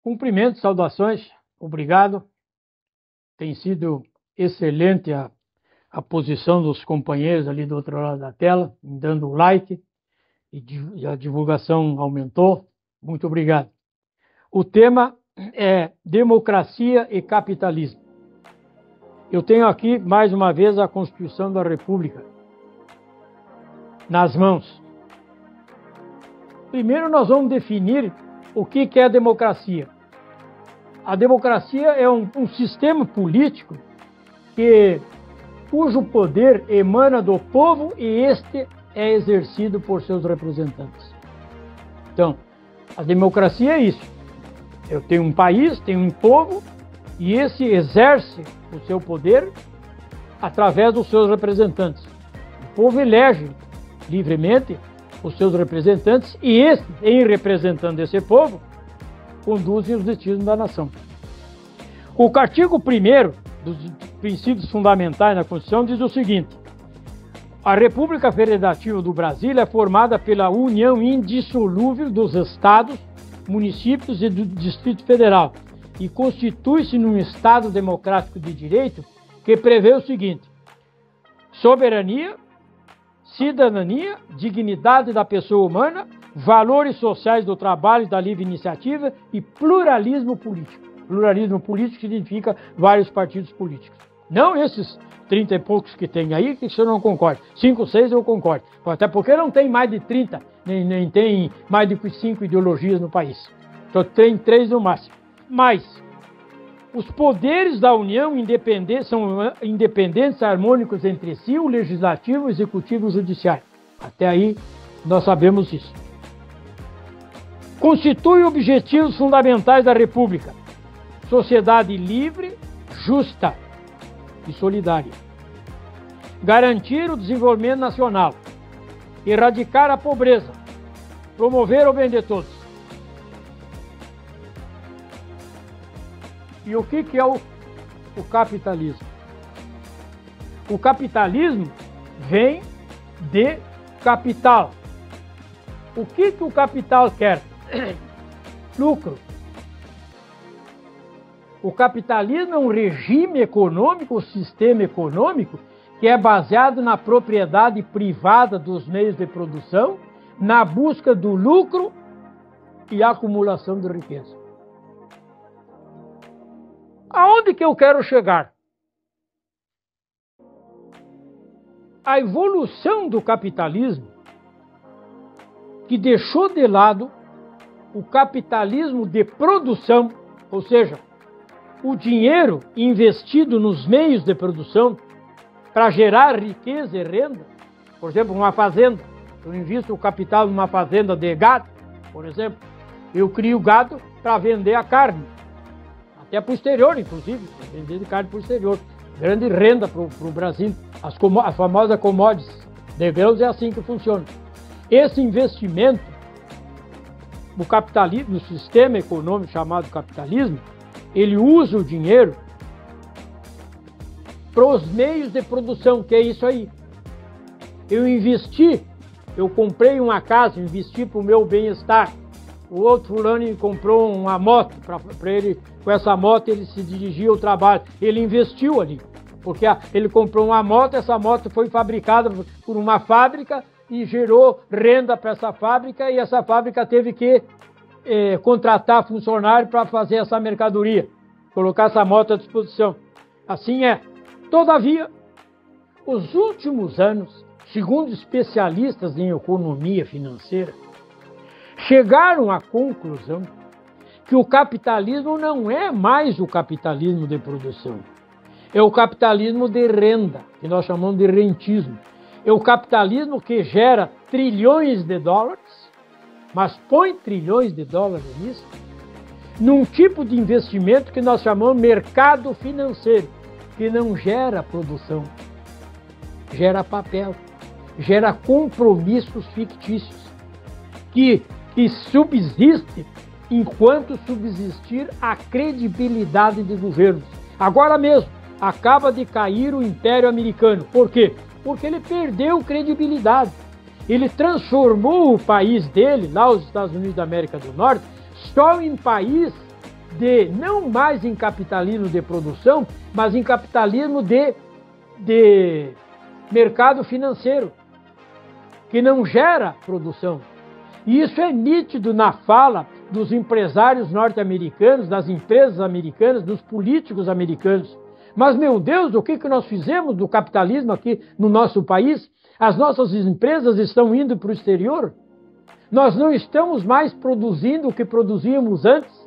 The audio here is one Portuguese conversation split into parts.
Cumprimentos, saudações, obrigado. Tem sido excelente a posição dos companheiros ali do outro lado da tela, dando o like, e a divulgação aumentou. Muito obrigado. O tema é democracia e capitalismo. Eu tenho aqui, mais uma vez, a Constituição da República nas mãos. Primeiro nós vamos definir o que é a democracia. A democracia é um sistema político cujo poder emana do povo e este é exercido por seus representantes. Então, a democracia é isso. Eu tenho um país, tenho um povo, e esse exerce o seu poder através dos seus representantes. O povo elege livremente os seus representantes e esses, em representando esse povo, conduzem os destinos da nação. O artigo 1º dos princípios fundamentais da Constituição diz o seguinte: a República Federativa do Brasil é formada pela união indissolúvel dos estados, municípios e do Distrito Federal e constitui-se num Estado democrático de direito que prevê o seguinte: soberania, cidadania, dignidade da pessoa humana, valores sociais do trabalho e da livre iniciativa e pluralismo político. Pluralismo político significa vários partidos políticos. Não esses 30 e poucos que tem aí, que eu não concordo. 5, 6 eu concordo. Até porque não tem mais de 30, nem tem mais de 5 ideologias no país. Só tem 3 no máximo. Mas os poderes da União são independentes, harmônicos entre si, o legislativo, o executivo e o judiciário. Até aí nós sabemos isso. Constitui objetivos fundamentais da República: sociedade livre, justa e solidária. Garantir o desenvolvimento nacional. Erradicar a pobreza. Promover o bem de todos. E o que é o capitalismo? O capitalismo vem de capital. O que o capital quer? Lucro. O capitalismo é um regime econômico, um sistema econômico que é baseado na propriedade privada dos meios de produção, na busca do lucro e acumulação de riqueza. Aonde que eu quero chegar? A evolução do capitalismo, que deixou de lado o capitalismo de produção, ou seja, o dinheiro investido nos meios de produção para gerar riqueza e renda. Por exemplo, uma fazenda. Eu invisto o capital numa fazenda de gado, por exemplo. Eu crio gado para vender a carne. Até para o exterior, inclusive. Vender de carne para o exterior. Grande renda para o Brasil. As famosas commodities de grãos é assim que funciona. Esse investimento no capitalismo, no sistema econômico chamado capitalismo, ele usa o dinheiro para os meios de produção, que é isso aí. Eu comprei uma casa, investi para o meu bem-estar. O outro fulano comprou uma moto, para ele, com essa moto ele se dirigia ao trabalho. Ele investiu ali, porque ele comprou uma moto, essa moto foi fabricada por uma fábrica e gerou renda para essa fábrica, e essa fábrica teve que contratar funcionário para fazer essa mercadoria, colocar essa moto à disposição. Assim é. Todavia, os últimos anos, segundo especialistas em economia financeira, chegaram à conclusão que o capitalismo não é mais o capitalismo de produção. É o capitalismo de renda, que nós chamamos de rentismo. É o capitalismo que gera trilhões de dólares, mas põe trilhões de dólares nisso, num tipo de investimento que nós chamamos mercado financeiro, que não gera produção, gera papel, gera compromissos fictícios, que subsiste enquanto subsistir a credibilidade de governos. Agora mesmo, acaba de cair o Império Americano. Por quê? Porque ele perdeu credibilidade. Ele transformou o país dele, lá os Estados Unidos da América do Norte, só em país não mais em capitalismo de produção, mas em capitalismo de mercado financeiro, que não gera produção. E isso é nítido na fala dos empresários norte-americanos, das empresas americanas, dos políticos americanos. Mas, meu Deus, o que nós fizemos do capitalismo aqui no nosso país? As nossas empresas estão indo para o exterior? Nós não estamos mais produzindo o que produzíamos antes?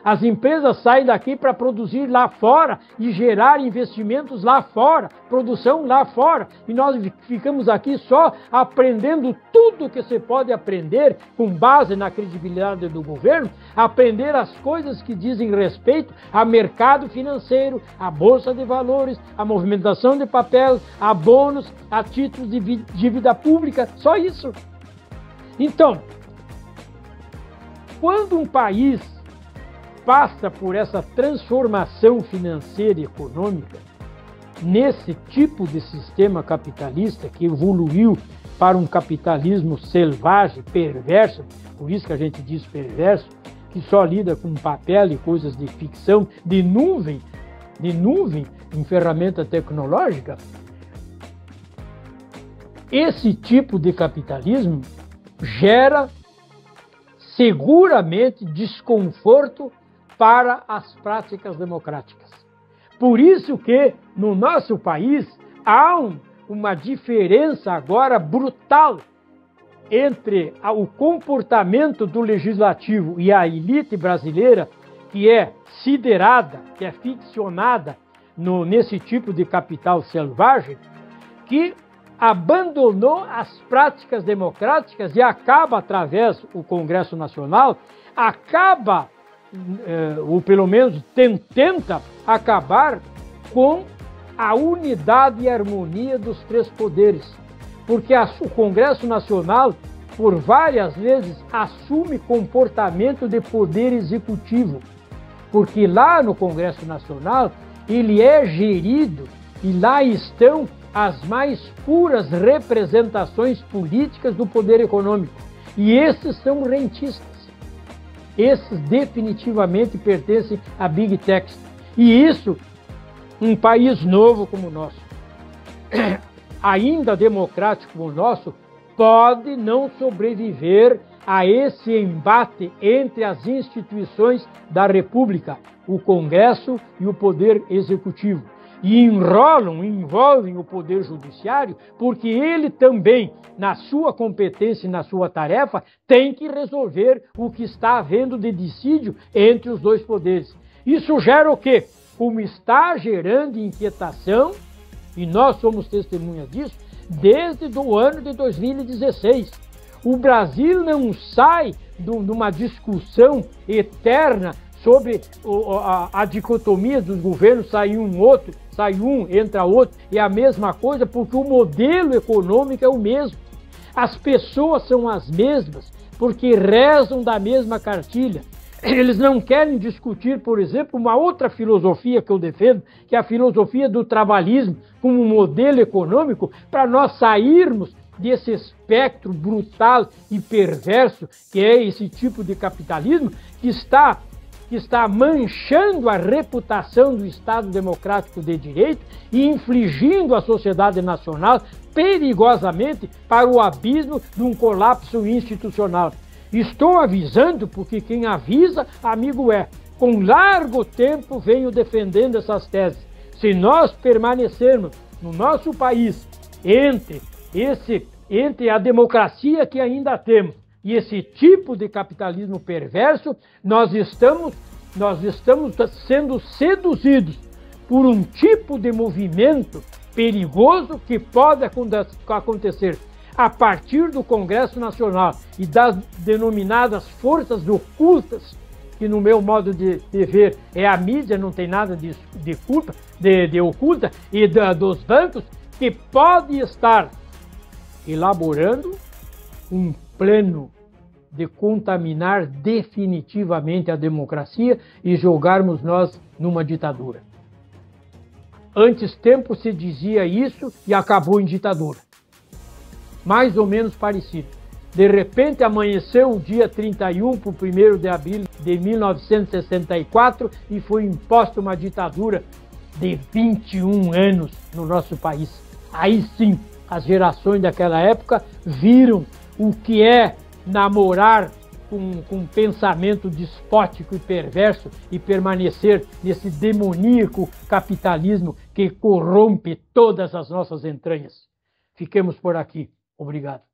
As empresas saem daqui para produzir lá fora e gerar investimentos lá fora, produção lá fora. E nós ficamos aqui só aprendendo tudo que se pode aprender com base na credibilidade do governo, aprender as coisas que dizem respeito a mercado financeiro, a bolsa de valores, a movimentação de papel, a bônus, a títulos de dívida pública, só isso. Então, quando um país passa por essa transformação financeira e econômica, nesse tipo de sistema capitalista que evoluiu para um capitalismo selvagem, perverso, por isso que a gente diz perverso, que só lida com papel e coisas de ficção, de nuvem em ferramenta tecnológica, esse tipo de capitalismo gera seguramente desconforto para as práticas democráticas. Por isso que no nosso país há uma diferença agora brutal entre o comportamento do legislativo e a elite brasileira, que é siderada, que é ficcionada nesse tipo de capital selvagem, que abandonou as práticas democráticas e acaba, através do Congresso Nacional, ou pelo menos tenta acabar com a unidade e harmonia dos três poderes. Porque o Congresso Nacional, por várias vezes, assume comportamento de poder executivo. Porque lá no Congresso Nacional, ele é gerido e lá estão as mais puras representações políticas do poder econômico. E esses são rentistas. Esses definitivamente pertencem a Big Techs. E isso, um país novo como o nosso, ainda democrático como o nosso, pode não sobreviver a esse embate entre as instituições da República, o Congresso e o Poder Executivo. E envolvem o Poder Judiciário, porque ele também, na sua competência e na sua tarefa, tem que resolver o que está havendo de dissídio entre os dois poderes. Isso gera o quê? Como está gerando inquietação, e nós somos testemunhas disso, desde o ano de 2016. O Brasil não sai de uma discussão eterna sobre a dicotomia dos governos, sai um, entra outro, é a mesma coisa, porque o modelo econômico é o mesmo. As pessoas são as mesmas, porque rezam da mesma cartilha. Eles não querem discutir, por exemplo, uma outra filosofia que eu defendo, que é a filosofia do trabalhismo, como um modelo econômico, para nós sairmos desse espectro brutal e perverso, que é esse tipo de capitalismo, que está manchando a reputação do Estado Democrático de Direito e infligindo à sociedade nacional perigosamente para o abismo de um colapso institucional. Estou avisando porque quem avisa, amigo é. Com largo tempo venho defendendo essas teses. Se nós permanecermos no nosso país entre a democracia que ainda temos e esse tipo de capitalismo perverso, nós estamos sendo seduzidos por um tipo de movimento perigoso que pode acontecer a partir do Congresso Nacional e das denominadas forças ocultas, que no meu modo de ver é a mídia, não tem nada de oculta, e dos bancos, que pode estar elaborando um plano de contaminar definitivamente a democracia e jogarmos nós numa ditadura. Antes tempo se dizia isso e acabou em ditadura. Mais ou menos parecido. De repente amanheceu o dia 31 para o 1º de abril de 1964 e foi imposta uma ditadura de 21 anos no nosso país. Aí sim, as gerações daquela época viram o que é namorar com um pensamento despótico e perverso e permanecer nesse demoníaco capitalismo que corrompe todas as nossas entranhas. Fiquemos por aqui. Obrigado.